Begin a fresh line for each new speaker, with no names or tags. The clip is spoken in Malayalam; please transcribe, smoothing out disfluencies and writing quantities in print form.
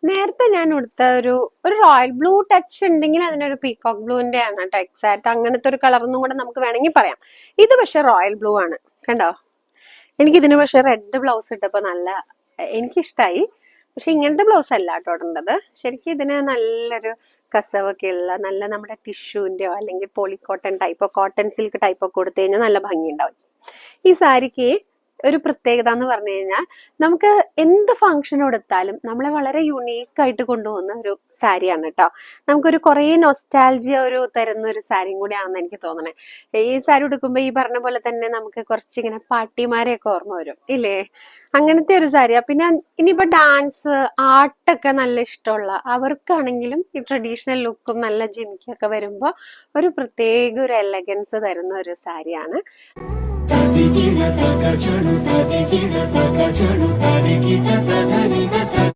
നേരത്തെ ഞാൻ ഉടുത്ത ഒരു റോയൽ ബ്ലൂ ടച്ച് ഉണ്ടെങ്കിൽ അതിനൊരു പീകോക്ക് ബ്ലൂവിന്റെ ആണ് കേട്ടോ എക്സാക്ട്. അങ്ങനത്തെ ഒരു കളറൊന്നും കൂടെ നമുക്ക് വേണമെങ്കിൽ പറയാം. ഇത് പക്ഷെ റോയൽ ബ്ലൂ ആണ്, കണ്ടോ? എനിക്കിതിന് പക്ഷെ റെഡ് ബ്ലൗസ് ഇട്ടപ്പോ എനിക്കിഷ്ടായി. പക്ഷെ ഇങ്ങനത്തെ ബ്ലൗസ് അല്ല കേട്ടോ ഇടേണ്ടത്. ശരിക്കും ഇതിന് നല്ലൊരു കസവൊക്കെ ഉള്ള നല്ല നമ്മുടെ ടിഷ്യൂവിന്റെയോ അല്ലെങ്കിൽ പോളിക്കോട്ടൺ ടൈപ്പോ കോട്ടൺ സിൽക്ക് ടൈപ്പോ കൊടുത്തു കഴിഞ്ഞാൽ നല്ല ഭംഗിയുണ്ടാവും. ഈ സാരിക്ക് ഒരു പ്രത്യേകത എന്ന് പറഞ്ഞു കഴിഞ്ഞാൽ നമുക്ക് എന്ത് ഫംഗ്ഷൻ എടുത്താലും നമ്മളെ വളരെ യുണീക്ക് ആയിട്ട് കൊണ്ടുപോകുന്ന ഒരു സാരിയാണ് കേട്ടോ. നമുക്കൊരു കുറേ നൊസ്റ്റാൾജിയ തരുന്ന ഒരു സാരിയും കൂടിയാണെന്ന് എനിക്ക് തോന്നണേ. ഈ സാരി ഉടുക്കുമ്പോൾ ഈ പറഞ്ഞ പോലെ തന്നെ നമുക്ക് കുറച്ചിങ്ങനെ പാട്ടിമാരെയൊക്കെ ഓർമ്മ വരും ഇല്ലേ? അങ്ങനത്തെ ഒരു സാരിയാ. പിന്നെ ഇനിയിപ്പോ ഡാൻസ് ആർട്ടൊക്കെ നല്ല ഇഷ്ടമുള്ള അവർക്കാണെങ്കിലും ഈ ട്രഡീഷണൽ ലുക്കും നല്ല ജിമിക്കൊക്കെ വരുമ്പോ ഒരു പ്രത്യേക ഒരു എലഗൻസ് തരുന്ന ഒരു സാരിയാണ്.